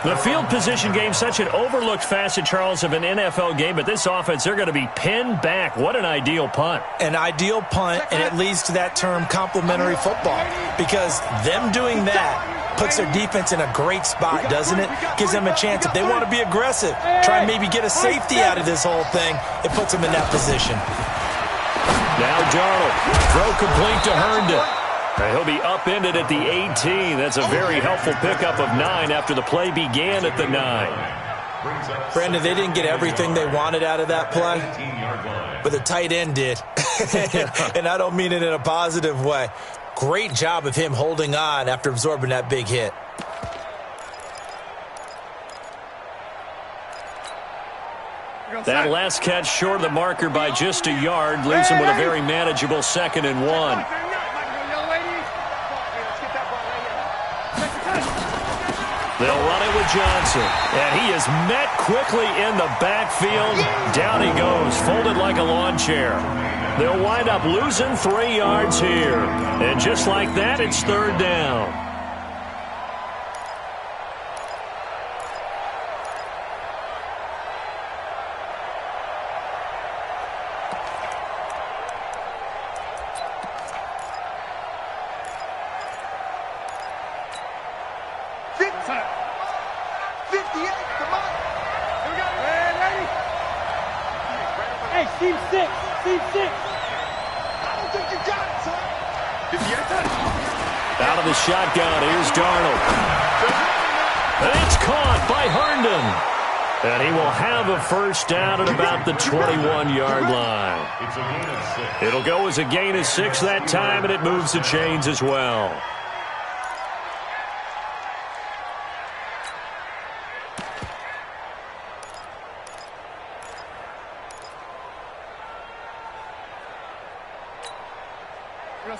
Speaker 1: The field position game, such an overlooked facet, Charles, of an NFL game, but this offense, they're going to be pinned back. What an ideal punt.
Speaker 2: An ideal punt, and it leads to that term complementary football because them doing that puts their defense in a great spot, doesn't it? Gives them a chance. If they want to be aggressive, try and maybe get a safety out of this whole thing, it puts them in that position.
Speaker 1: Now Darnold, throw complete to Herndon. He'll be upended at the 18. That's a very helpful pickup of 9 after the play began at the 9.
Speaker 2: Brandon, they didn't get everything they wanted out of that play, but the tight end did. And I don't mean it in a positive way. Great job of him holding on after absorbing that big hit.
Speaker 1: That last catch short of the marker by just a yard leaves him with a very manageable 2nd and 1. They'll run it with Johnson, and he is met quickly in the backfield. Down he goes, folded like a lawn chair. They'll wind up losing 3 yards here. And just like that, it's 3rd down. Out of the shotgun, here's Darnold. And it's caught by Herndon. And he will have a 1st down at about the 21-yard line. It'll go as a gain of 6 that time, and it moves the chains as well.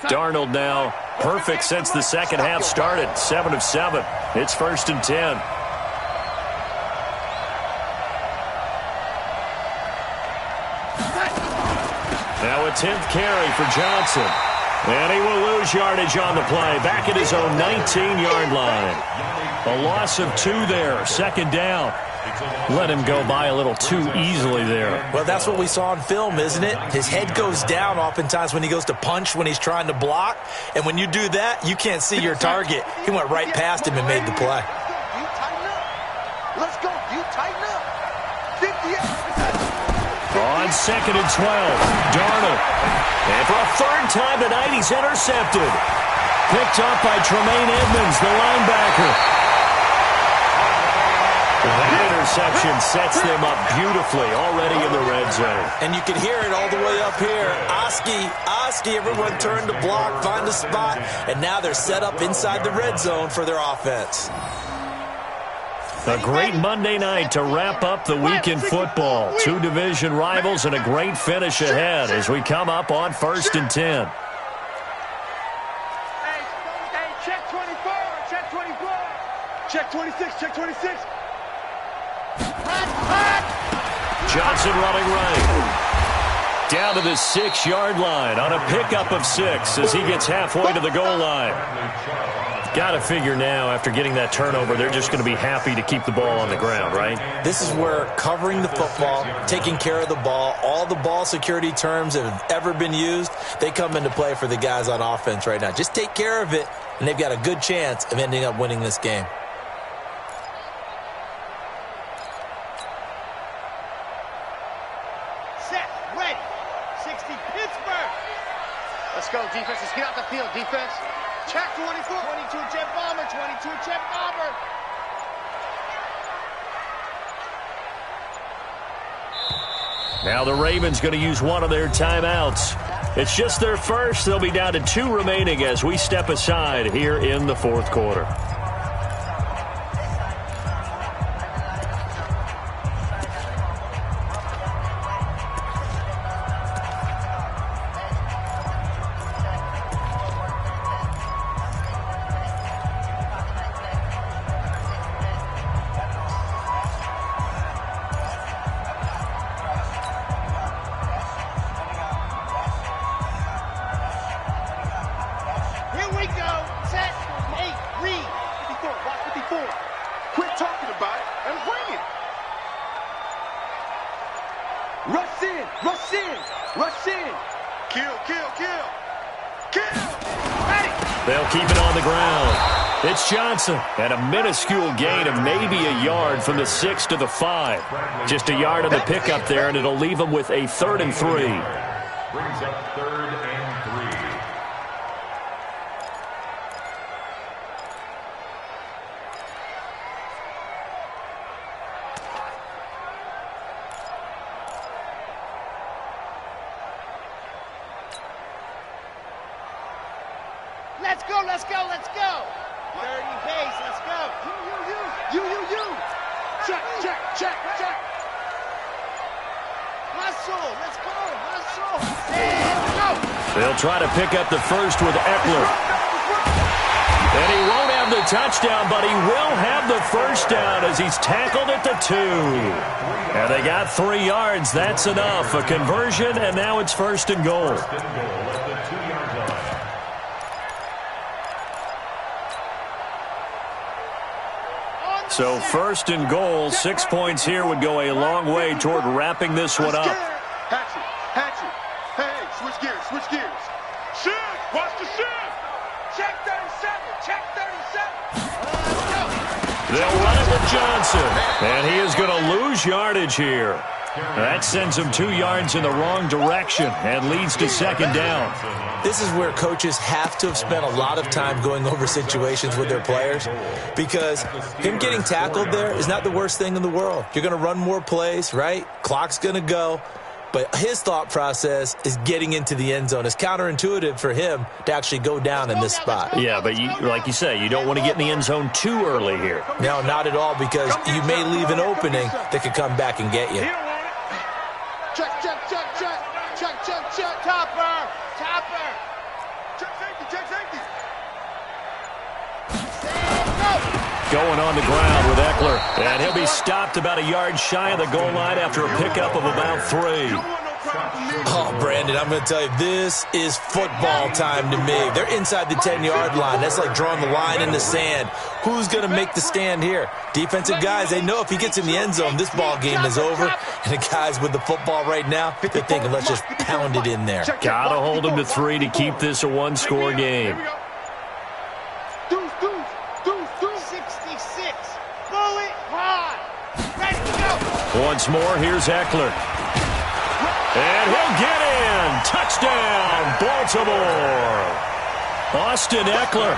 Speaker 1: Darnold now perfect since the 2nd half started. 7 of 7. It's 1st and 10. Now a 10th carry for Johnson. And he will lose yardage on the play. Back at his own 19-yard line. A loss of 2 there. 2nd down. Let him go by a little too easily there.
Speaker 2: Well, that's what we saw on film, isn't it? His head goes down oftentimes when he goes to punch, when he's trying to block. And when you do that, you can't see your target. He went right past him and made the play.
Speaker 3: You tighten up. Let's go. You tighten up. 58.
Speaker 1: On 2nd and 12, Darnold. And for a 3rd time tonight, he's intercepted. Picked up by Tremaine Edmonds, the linebacker. That interception sets them up beautifully already in the red zone.
Speaker 2: And you can hear it all the way up here. Oski, everyone turned to block, find a spot, and now they're set up inside the red zone for their offense.
Speaker 1: A great Monday night to wrap up the week in football. 2 division rivals and a great finish ahead as we come up on 1st and 10.
Speaker 3: Hey, check 24, check 24. Check 26, check 26.
Speaker 1: Johnson running right. Down to the 6-yard line on a pickup of 6 as he gets halfway to the goal line. Got to figure now, after getting that turnover, they're just going to be happy to keep the ball on the ground, right?
Speaker 2: This is where covering the football, taking care of the ball, all the ball security terms that have ever been used, they come into play for the guys on offense right now. Just take care of it, and they've got a good chance of ending up winning this game.
Speaker 3: Let's go, defense. Let's get out the field, defense. Check 24. 22 jet bomber. 22 jet bomber.
Speaker 1: Now the Ravens going to use one of their timeouts. It's just their first. They'll be down to 2 remaining as we step aside here in the 4th quarter. Johnson and a minuscule gain of maybe a yard from the 6 to the 5. Just a yard on the pickup there, and it'll leave him with a 3rd and 3.
Speaker 5: Brings up 3rd and 3.
Speaker 3: Let's go, let's go, let's go. 30 base, let's go. You. Check, check, check, check. Hustle. Let's go. Hustle. And go.
Speaker 1: They'll try to pick up the first with Eckler. And he won't have the touchdown, but he will have the first down as he's tackled at the 2. And they got 3 yards. That's enough. A conversion, and now it's first and goal. So first and goal, 6 points here would go a long way toward wrapping this one up.
Speaker 4: Hatch it. Hey, switch gears. Shift. Watch the shift.
Speaker 3: Check 37. Check 37.
Speaker 1: They'll run it with Johnson. And he is going to lose yardage here. That sends him 2 yards in the wrong direction and leads to second down.
Speaker 2: This is where coaches have to have spent a lot of time going over situations with their players, because him getting tackled there is not the worst thing in the world. You're going to run more plays, right? Clock's going to go. But his thought process is getting into the end zone. It's counterintuitive for him to actually go down in this spot.
Speaker 1: Yeah, but like you say, you don't want to get in the end zone too early here.
Speaker 2: No, not at all, because you may leave an opening that could come back and get you.
Speaker 3: Check. Topper. Check safety.
Speaker 1: Going on the ground with Eckler. And he'll be stopped about a yard shy of the goal line after a pickup of about 3.
Speaker 2: Oh, Brandon, I'm going to tell you, this is football time to me. They're inside the 10-yard line. That's like drawing the line in the sand. Who's going to make the stand here? Defensive guys, they know if he gets in the end zone, this ball game is over. And the guys with the football right now, they're thinking, let's just pound it in there.
Speaker 1: Got to hold him to 3 to keep this a one-score game.
Speaker 3: 66. Bullet hard. Ready to go.
Speaker 1: Once more, here's Eckler. And he'll get in. Touchdown, Baltimore. Austin Eckler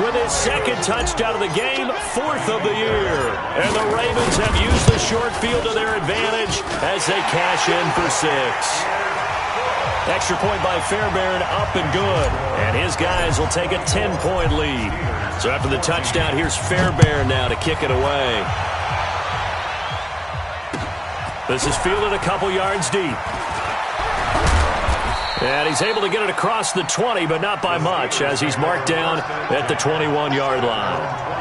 Speaker 1: with his second touchdown of the game, 4th of the year. And the Ravens have used the short field to their advantage as they cash in for 6. Extra point by Fairbairn, up and good. And his guys will take a 10-point lead. So after the touchdown, here's Fairbairn now to kick it away. This is fielded a couple yards deep. And he's able to get it across the 20, but not by much, as he's marked down at the 21-yard line.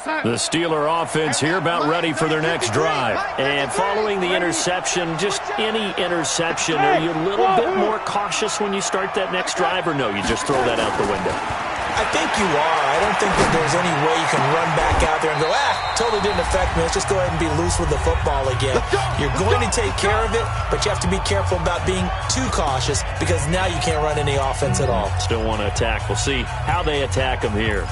Speaker 1: The Steeler offense here about ready for their next drive. And following the interception, just any interception, are you a little bit more cautious when you start that next drive, or no, you just throw that out the window?
Speaker 2: I think you are. I don't think that there's any way you can run back out there and go, totally didn't affect me. Let's just go ahead and be loose with the football again. You're going to take care of it, but you have to be careful about being too cautious, because now you can't run any offense at all.
Speaker 1: Still want to attack. We'll see how they attack them here.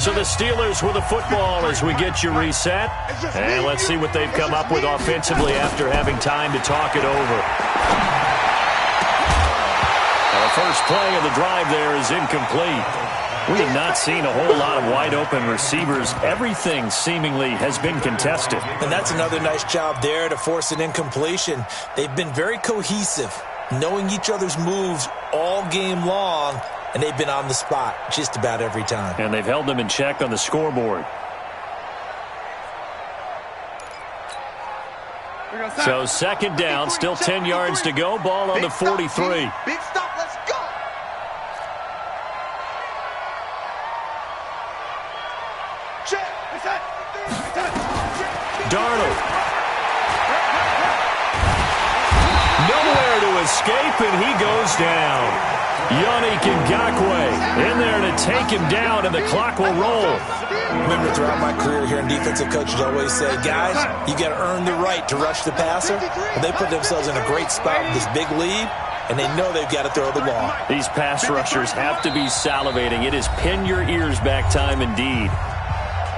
Speaker 1: So the Steelers with the football as we get you reset. And let's see what they've come up with offensively after having time to talk it over. The first play of the drive there is incomplete. We have not seen a whole lot of wide-open receivers. Everything seemingly has been contested.
Speaker 2: And that's another nice job there to force an incompletion. They've been very cohesive, knowing each other's moves all game long. And they've been on the spot just about every time.
Speaker 1: And they've held them in check on the scoreboard. So second down, still 10 yards to go. Ball on the 43.
Speaker 3: Big stop, let's go.
Speaker 1: Darnold. Nowhere to escape, and he goes down. Yannick Ngakoue in there to take him down, and the clock will roll.
Speaker 2: Remember, throughout my career here in defensive coaches always say, guys, you got to earn the right to rush the passer. Well, they put themselves in a great spot with this big lead, and they know they've got to throw the ball.
Speaker 1: These pass rushers have to be salivating. It is pin your ears back time indeed.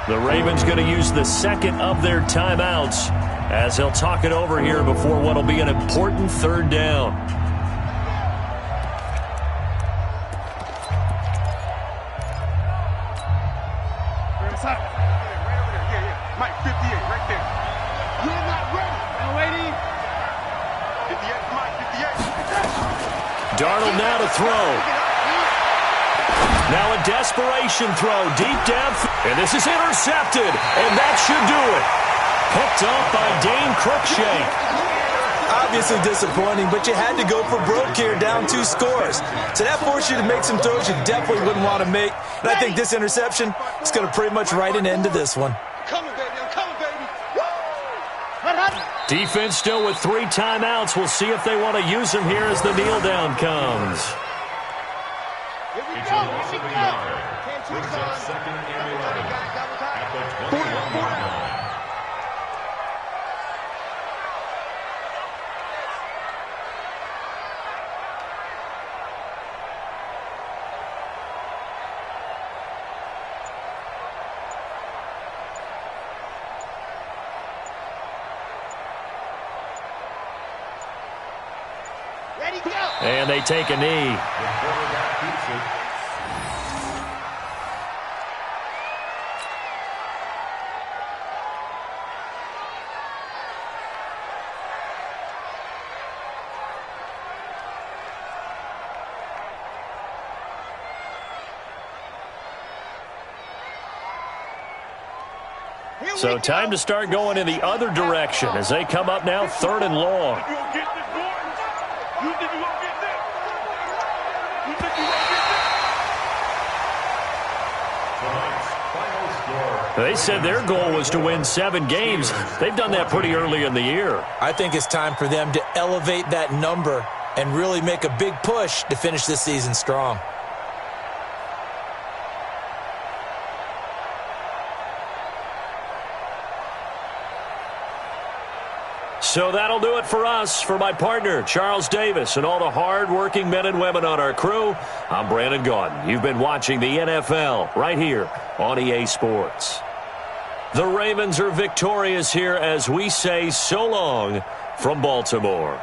Speaker 1: The Ravens going to use the second of their timeouts as they'll talk it over here before what will be an important third down.
Speaker 4: Mike, 58, right there. You're not ready. No waiting. 58, Mike, 58.
Speaker 1: Darnold now to throw. Now a desperation throw, deep depth, and this is intercepted, and that should do it. Picked off by Dane Cruikshank.
Speaker 2: Obviously disappointing, but you had to go for broke here, down 2 scores. So that forced you to make some throws you definitely wouldn't want to make. And I think this interception is going to pretty much write an end to this one.
Speaker 4: Coming, baby. I'm coming, baby.
Speaker 1: Defense still with 3 timeouts. We'll see if they want to use them here as the kneel down comes.
Speaker 3: Here we
Speaker 5: It's
Speaker 3: go.
Speaker 5: a
Speaker 3: Here
Speaker 5: loss
Speaker 3: we
Speaker 5: of a
Speaker 3: go.
Speaker 5: yard.
Speaker 3: Can't
Speaker 5: Brings
Speaker 3: switch
Speaker 5: up
Speaker 3: on.
Speaker 5: second and 11
Speaker 3: Double time.
Speaker 5: at the 21-yard line.
Speaker 3: Ready, go.
Speaker 1: And they take a knee.
Speaker 5: The quarterback keeps it.
Speaker 3: Here we
Speaker 1: So
Speaker 3: go.
Speaker 1: time to start going in the other direction as they come up now 3rd and long.
Speaker 4: You gonna get this, boy? You think you gonna get this? You think you gonna get
Speaker 5: Tonight's final score.
Speaker 1: They said their goal was to win 7 games. They've done that pretty early in the year.
Speaker 2: I think it's time for them to elevate that number and really make a big push to finish this season strong.
Speaker 1: So that'll do it for us. For my partner, Charles Davis, and all the hard-working men and women on our crew, I'm Brandon Gaudin. You've been watching the NFL right here on EA Sports. The Ravens are victorious here as we say so long from Baltimore.